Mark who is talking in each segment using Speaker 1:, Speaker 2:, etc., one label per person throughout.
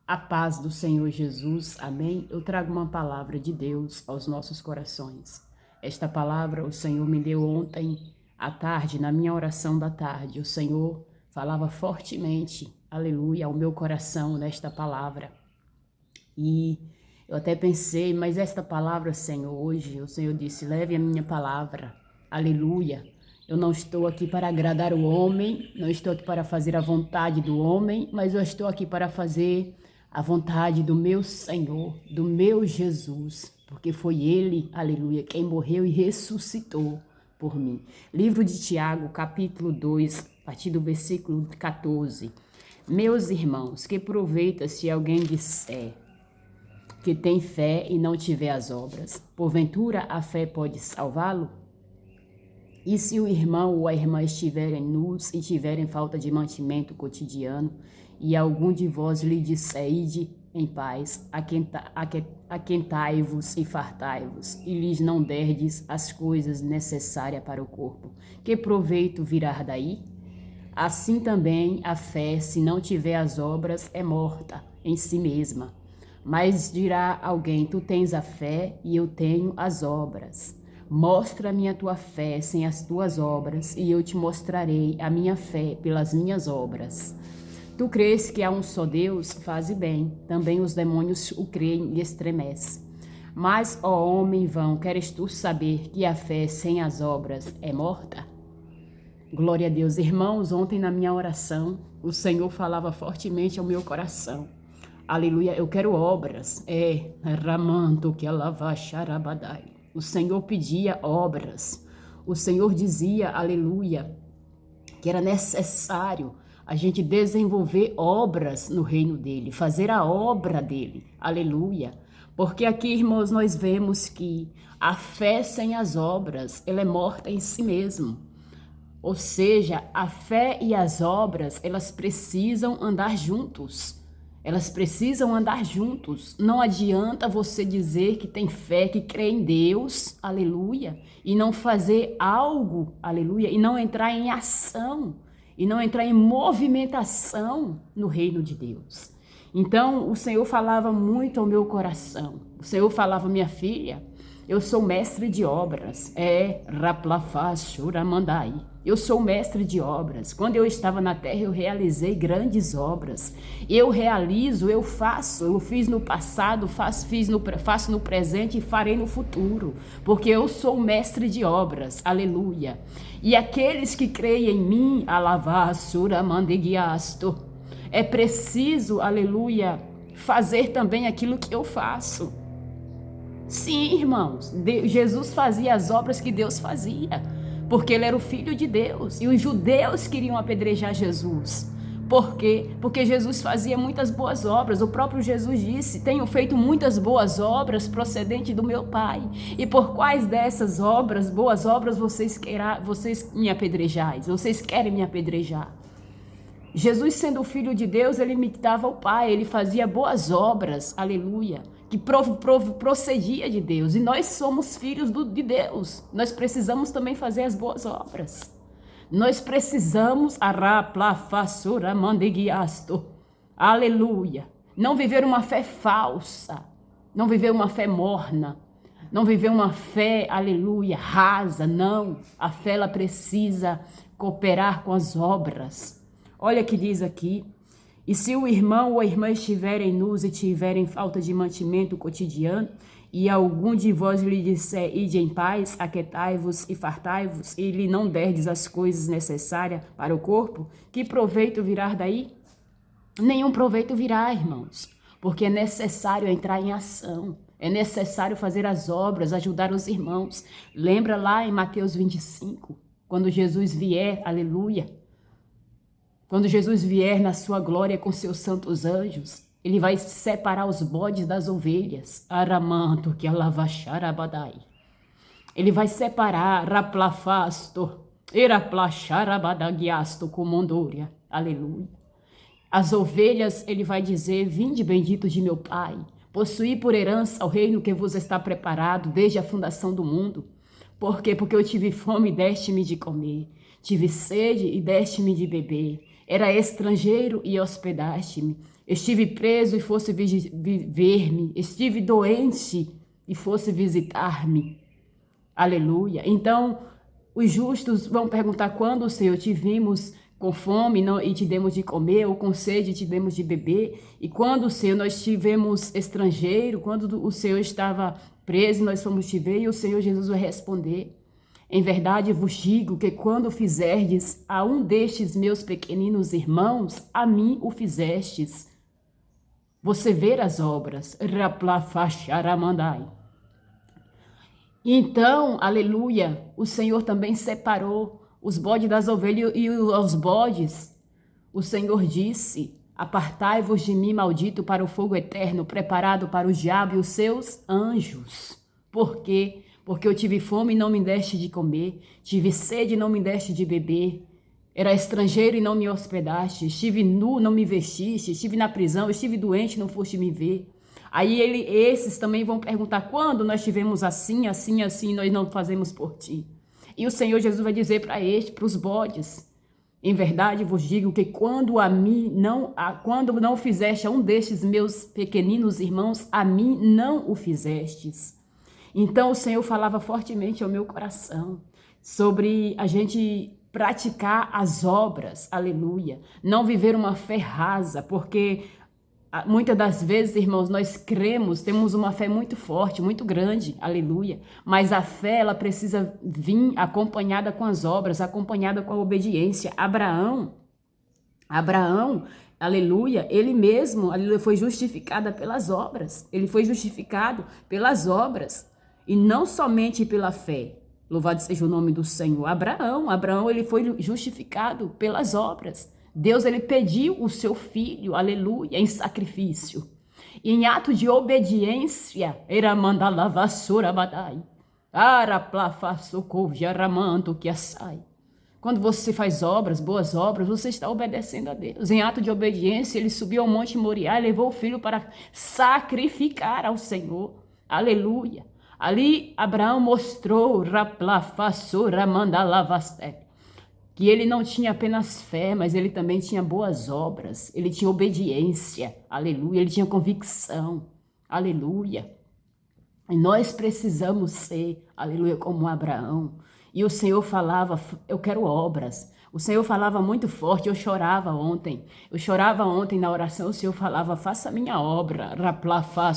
Speaker 1: A paz do Senhor Jesus, amém? Eu trago uma palavra de Deus aos nossos corações. Esta palavra o Senhor me deu ontem à tarde, na minha oração da tarde. O Senhor falava fortemente, aleluia, ao meu coração nesta palavra. E eu até pensei, mas esta palavra, Senhor, hoje o Senhor disse, leve a minha palavra, aleluia. Eu não estou aqui para agradar o homem, não estou aqui para fazer a vontade do homem, mas eu estou aqui para fazer a vontade do meu Senhor, do meu Jesus, porque foi Ele, aleluia, quem morreu e ressuscitou por mim. Livro de Tiago, capítulo 2, a partir do versículo 14. Meus irmãos, que aproveita se alguém disser que tem fé e não tiver as obras? Porventura a fé pode salvá-lo? E se o irmão ou a irmã estiverem nus e tiverem falta de mantimento cotidiano, e algum de vós lhe disser, ide em paz, aquentai-vos e fartai-vos, e lhes não derdes as coisas necessárias para o corpo, que proveito virá daí? Assim também a fé, se não tiver as obras, é morta em si mesma. Mas dirá alguém, tu tens a fé e eu tenho as obras. Mostra-me a tua fé sem as tuas obras, e eu te mostrarei a minha fé pelas minhas obras. Tu crês que há um só Deus? Faze bem. Também os demônios o creem e estremecem. Mas, ó homem vão, queres tu saber que a fé sem as obras é morta? Glória a Deus. Irmãos, ontem na minha oração, o Senhor falava fortemente ao meu coração. Aleluia, eu quero obras. Ramanto que alavacharabadai. O Senhor pedia obras. O Senhor dizia, aleluia, que era necessário a gente desenvolver obras no reino dele, fazer a obra dele. Aleluia. Porque aqui, irmãos, nós vemos que a fé sem as obras, ela é morta em si mesmo. Ou seja, a fé e as obras, elas precisam andar juntos. Elas precisam andar juntos. Não adianta você dizer que tem fé, que crê em Deus, aleluia, e não fazer algo, aleluia, e não entrar em ação, e não entrar em movimentação no reino de Deus. Então, o Senhor falava muito ao meu coração. O Senhor falava, minha filha, eu sou mestre de obras. Raplafashuramandai. Eu sou mestre de obras. Quando eu estava na terra, eu realizei grandes obras. Eu realizo, eu faço. Eu fiz no passado, faço no presente e farei no futuro. Porque eu sou mestre de obras. Aleluia. E aqueles que creem em mim, alavasuramandeguiasto, é preciso, aleluia, fazer também aquilo que eu faço. Sim, irmãos, Jesus fazia as obras que Deus fazia, porque ele era o Filho de Deus, e os judeus queriam apedrejar Jesus. Por quê? Porque Jesus fazia muitas boas obras. O próprio Jesus disse, tenho feito muitas boas obras procedente do meu Pai. E por quais dessas obras, boas obras, vocês me apedrejais? Vocês querem me apedrejar? Jesus, sendo o Filho de Deus, ele imitava o Pai, ele fazia boas obras, aleluia, que procedia de Deus. E nós somos filhos de Deus, nós precisamos também fazer as boas obras. Nós precisamos, aleluia, não viver uma fé falsa, não viver uma fé morna, não viver uma fé, aleluia, rasa, não. A fé, ela precisa cooperar com as obras. Olha que diz aqui, e se o irmão ou a irmã estiverem nus e tiverem falta de mantimento cotidiano, e algum de vós lhe disser, ide em paz, aquietai-vos e fartai-vos, e lhe não derdes as coisas necessárias para o corpo, que proveito virá daí? Nenhum proveito virá, irmãos, porque é necessário entrar em ação, é necessário fazer as obras, ajudar os irmãos. Lembra lá em Mateus 25, quando Jesus vier, aleluia, quando Jesus vier na sua glória com seus santos anjos, ele vai separar os bodes das ovelhas. Aramanto que alavacharabadai. Ele vai separar raplafasto, eraplacharabadagiasto comondúria. Aleluia. As ovelhas, ele vai dizer, vinde benditos de meu Pai, possuí por herança o reino que vos está preparado desde a fundação do mundo. Por quê? Porque eu tive fome e deste-me de comer, tive sede e deste-me de beber. Era estrangeiro e hospedaste-me. Estive preso e fosse ver-me. Estive doente e fosse visitar-me. Aleluia. Então, os justos vão perguntar quando, Senhor, te vimos com fome e te demos de comer, ou com sede e te demos de beber. E quando, Senhor, nós tivemos estrangeiro, quando o Senhor estava preso, nós fomos te ver, e o Senhor Jesus vai responder: em verdade vos digo que quando fizerdes a um destes meus pequeninos irmãos, a mim o fizestes. Você vê as obras. Raplafacharamandai. Então, aleluia, o Senhor também separou os bodes das ovelhas e os bodes. O Senhor disse: apartai-vos de mim, maldito, para o fogo eterno, preparado para o diabo e os seus anjos. Por quê? Porque eu tive fome e não me deste de comer, tive sede e não me deste de beber, era estrangeiro e não me hospedaste, estive nu, não me vestiste, estive na prisão, estive doente e não foste me ver. Aí esses também vão perguntar: quando nós tivemos assim, assim, assim, nós não fazemos por ti? E o Senhor Jesus vai dizer para os bodes: em verdade vos digo que quando não fizeste a um destes meus pequeninos irmãos, a mim não o fizestes. Então o Senhor falava fortemente ao meu coração sobre a gente praticar as obras, aleluia, não viver uma fé rasa, porque muitas das vezes, irmãos, nós cremos, temos uma fé muito forte, muito grande, aleluia, mas a fé, ela precisa vir acompanhada com as obras, acompanhada com a obediência. Abraão, aleluia, ele mesmo, aleluia, foi justificado pelas obras, ele foi justificado pelas obras, e não somente pela fé. Louvado seja o nome do Senhor. Abraão, ele foi justificado pelas obras. Deus, ele pediu o seu filho, aleluia, em sacrifício. E em ato de obediência, era mandar la vassoura badai. Que assai. Quando você faz obras, boas obras, você está obedecendo a Deus. Em ato de obediência, ele subiu ao Monte Moriá e levou o filho para sacrificar ao Senhor. Aleluia. Ali, Abraão mostrou que ele não tinha apenas fé, mas ele também tinha boas obras. Ele tinha obediência. Aleluia. Ele tinha convicção. Aleluia. E nós precisamos ser, aleluia, como Abraão. E o Senhor falava: eu quero obras. O Senhor falava muito forte. Eu chorava ontem na oração. O Senhor falava: faça a minha obra.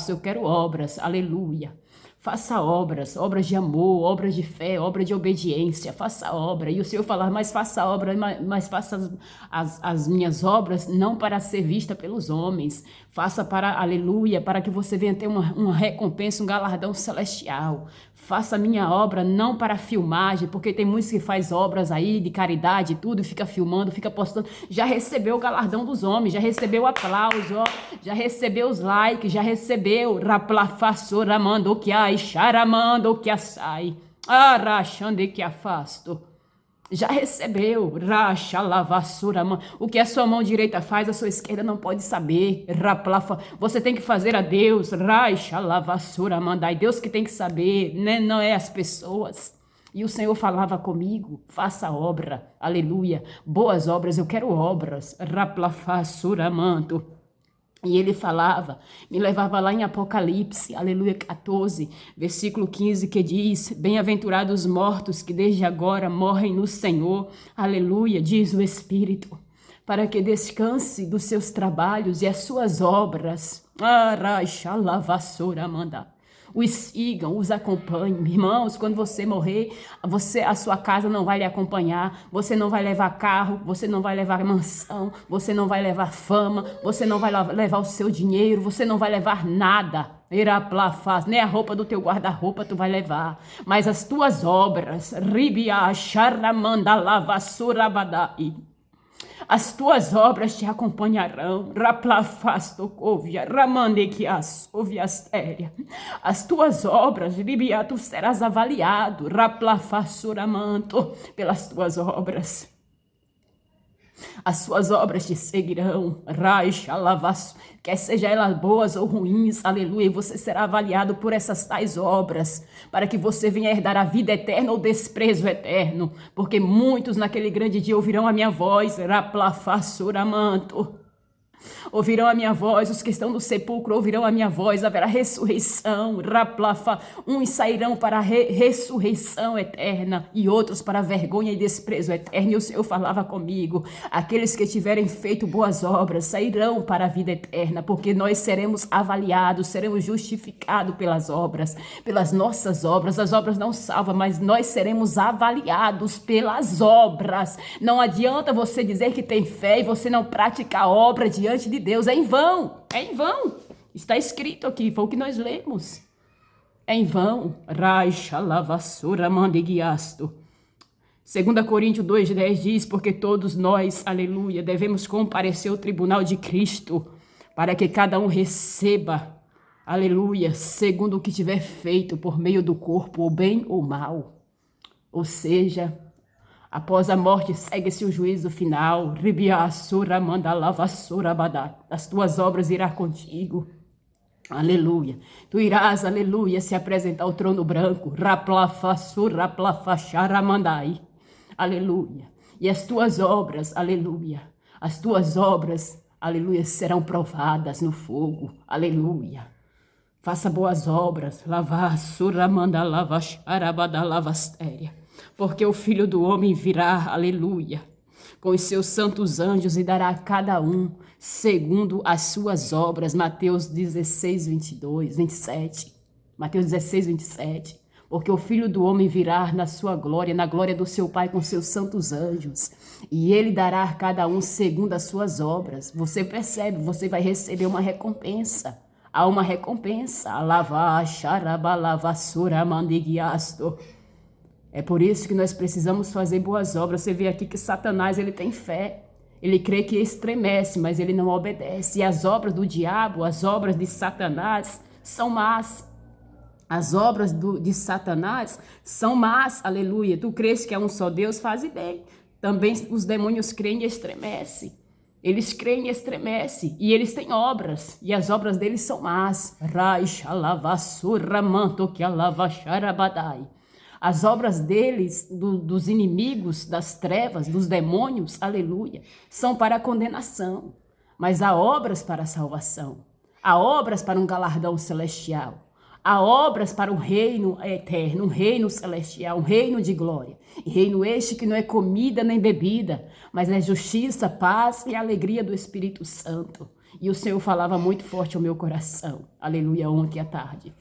Speaker 1: Eu quero obras. Aleluia. Faça obras, obras de amor, obras de fé, obra de obediência, faça obra. E o Senhor falava: mas faça obra, mas faça as minhas obras não para ser vista pelos homens. Faça para, aleluia, para que você venha ter uma recompensa, um galardão celestial. Faça a minha obra não para filmagem, porque tem muitos que faz obras aí de caridade e tudo, fica filmando, fica postando. Já recebeu o galardão dos homens, já recebeu o aplauso, ó, já recebeu os likes, já recebeu raplafaçoramando que ai, charamando que assai, arrachando que afasto. Já recebeu, racha, lavassura, o que a sua mão direita faz, a sua esquerda não pode saber, raplafa, você tem que fazer a Deus, racha, lavassura, mandai, Deus que tem que saber, né? Não é as pessoas. E o Senhor falava comigo: faça obra, aleluia, boas obras, eu quero obras, raplafassura, manto. E ele falava, me levava lá em Apocalipse, aleluia, 14, versículo 15, que diz: bem-aventurados os mortos que desde agora morrem no Senhor, aleluia, diz o Espírito, para que descanse dos seus trabalhos e as suas obras. Os sigam, os acompanhem. Irmãos, quando você morrer, a sua casa não vai lhe acompanhar, você não vai levar carro, você não vai levar mansão, você não vai levar fama, você não vai levar o seu dinheiro, você não vai levar nada. Nem a roupa do teu guarda-roupa tu vai levar, mas as tuas obras, as tuas obras te acompanharão. As tuas obras, tu serás avaliado pelas tuas obras. As suas obras te seguirão, Raixa, Lavas, quer sejam elas boas ou ruins, aleluia, e você será avaliado por essas tais obras, para que você venha herdar a vida eterna ou desprezo eterno, porque muitos naquele grande dia ouvirão a minha voz, Raplafasuramanto. Ouvirão a minha voz, os que estão no sepulcro ouvirão a minha voz, haverá ressurreição, raplafa, uns sairão para a ressurreição eterna e outros para a vergonha e desprezo eterno. E o Senhor falava comigo, aqueles que tiverem feito boas obras sairão para a vida eterna, porque nós seremos avaliados, seremos justificados pelas obras, pelas nossas obras. As obras não salvam, mas nós seremos avaliados pelas obras. Não adianta você dizer que tem fé e você não praticar a obra diante de Deus, é em vão, é em vão. Está escrito aqui, foi o que nós lemos. É em vão. Raixa, lavassura, mandeguiasto. 2 Coríntios 2,10 diz, porque todos nós, aleluia, devemos comparecer ao tribunal de Cristo, para que cada um receba, aleluia, segundo o que tiver feito por meio do corpo, ou bem ou mal. Ou seja, após a morte, segue-se o juízo final. Ribiassura, manda lavassura, badá. As tuas obras irá contigo. Aleluia. Tu irás, aleluia, se apresentar ao trono branco. Raplafassura, raplafacharamandai. Aleluia. E as tuas obras, aleluia. As tuas obras, aleluia, serão provadas no fogo. Aleluia. Faça boas obras. Lavassura, manda lavacharabada, lavastéria. Porque o Filho do Homem virá, aleluia, com os seus santos anjos e dará a cada um segundo as suas obras. Mateus 16, 22, 27. Mateus 16, 27. Porque o Filho do Homem virá na sua glória, na glória do seu Pai com seus santos anjos. E ele dará a cada um segundo as suas obras. Você percebe, você vai receber uma recompensa. Há uma recompensa. Lava, xaraba, lavassura, mandiguiasto. É por isso que nós precisamos fazer boas obras. Você vê aqui que Satanás, ele tem fé. Ele crê que estremece, mas ele não obedece. E as obras do diabo, as obras de Satanás são más. As obras de Satanás são más, aleluia. Tu crês que é um só Deus, faz bem. Também os demônios creem e estremecem. Eles creem e estremecem. E eles têm obras. E as obras deles são más. Raixa, lavassura, manto, que alavacharabadai. As obras deles, dos inimigos, das trevas, dos demônios, aleluia, são para a condenação. Mas há obras para a salvação. Há obras para um galardão celestial. Há obras para um reino eterno, um reino celestial, um reino de glória. E reino este que não é comida nem bebida, mas é justiça, paz e alegria do Espírito Santo. E o Senhor falava muito forte ao meu coração. Aleluia, ontem à tarde.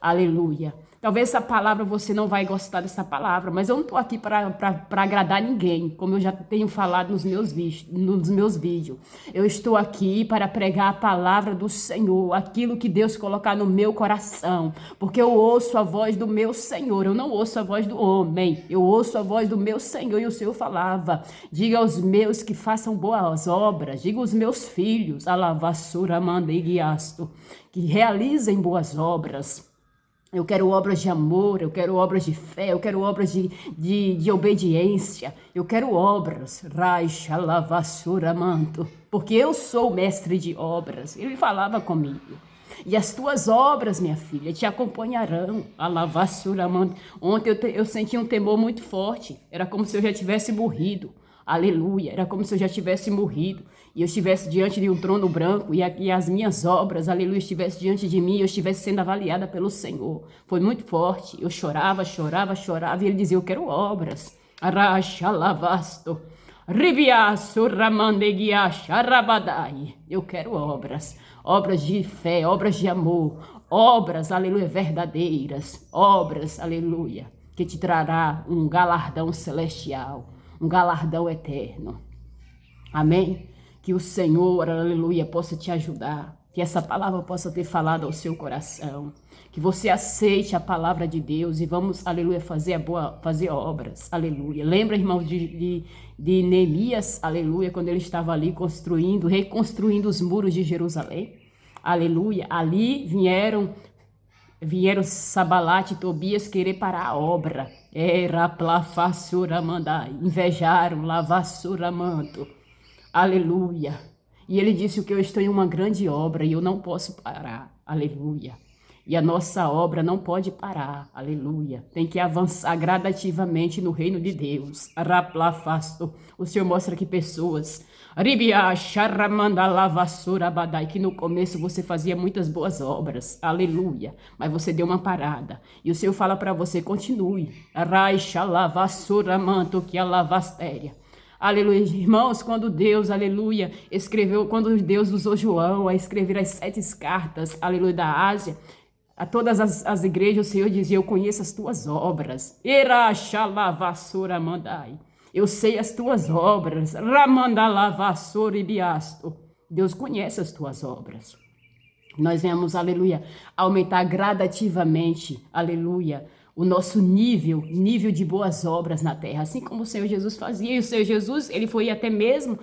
Speaker 1: Aleluia. Talvez essa palavra você não vai gostar dessa palavra, mas eu não estou aqui para agradar ninguém, como eu já tenho falado nos meus vídeos. Eu estou aqui para pregar a palavra do Senhor, aquilo que Deus colocar no meu coração, porque eu ouço a voz do meu Senhor, eu não ouço a voz do homem, eu ouço a voz do meu Senhor. E o Senhor falava, diga aos meus que façam boas obras, diga aos meus filhos, alavassura, manda e guiasto, que realizem boas obras. Eu quero obras de amor, eu quero obras de fé, eu quero obras de obediência, eu quero obras, raixa, lavassura, manto, porque eu sou mestre de obras. Ele falava comigo. E as tuas obras, minha filha, te acompanharão, a lavassura, manto. Ontem eu senti um temor muito forte, era como se eu já tivesse morrido. Aleluia, era como se eu já tivesse morrido e eu estivesse diante de um trono branco e as minhas obras, aleluia, estivesse diante de mim e eu estivesse sendo avaliada pelo Senhor. Foi muito forte, eu chorava e ele dizia, eu quero obras. Araxa lavasto, ribiaço ramandeguiacha rabadai. Eu quero obras, obras de fé, obras de amor, obras, aleluia, verdadeiras, obras, aleluia, que te trará um galardão celestial. Um galardão eterno. Amém? Que o Senhor, aleluia, possa te ajudar. Que essa palavra possa ter falado ao seu coração. Que você aceite a palavra de Deus e vamos, aleluia, fazer obras. Aleluia. Lembra, irmãos, de Neemias, aleluia, quando ele estava ali reconstruindo os muros de Jerusalém. Aleluia. Ali vieram Sabalate e Tobias querer parar a obra. Era plafassura mandai. Invejaram, lavassura manto. Aleluia. E ele disse que eu estou em uma grande obra e eu não posso parar. Aleluia. E a nossa obra não pode parar. Aleluia. Tem que avançar gradativamente no reino de Deus. Raplafasto. O Senhor mostra que pessoas, Ribia, Charamanda, Lavassura, Badai, que no começo você fazia muitas boas obras. Aleluia. Mas você deu uma parada. E o Senhor fala para você, continue. Raixa, Lavassura, Manto, que a Lavastéria. Aleluia, irmãos, quando Deus, aleluia, quando Deus usou João a escrever as 7 cartas, aleluia, da Ásia, a todas as igrejas, o Senhor dizia, eu conheço as tuas obras. Eraxalavassora mandai. Eu sei as tuas obras. Ramandalavassora e biasto. Deus conhece as tuas obras. Nós vamos, aleluia, aumentar gradativamente, aleluia, o nosso nível de boas obras na terra, assim como o Senhor Jesus fazia. E o Senhor Jesus, ele foi até mesmo,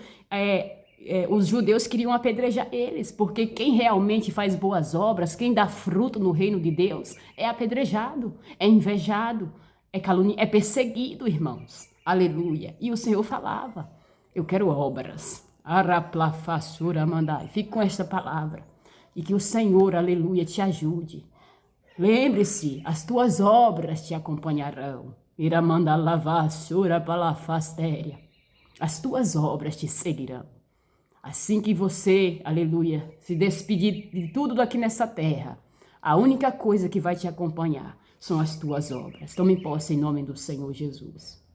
Speaker 1: os judeus queriam apedrejar eles, porque quem realmente faz boas obras, quem dá fruto no reino de Deus, é apedrejado, é invejado, é perseguido, irmãos. Aleluia. E o Senhor falava, eu quero obras. Araplafassura mandai. Fique com esta palavra. E que o Senhor, aleluia, te ajude. Lembre-se, as tuas obras te acompanharão. Iramanda lavassura palafastéria. As tuas obras te seguirão. Assim que você, aleluia, se despedir de tudo daqui nessa terra, a única coisa que vai te acompanhar são as tuas obras. Tome posse em nome do Senhor Jesus.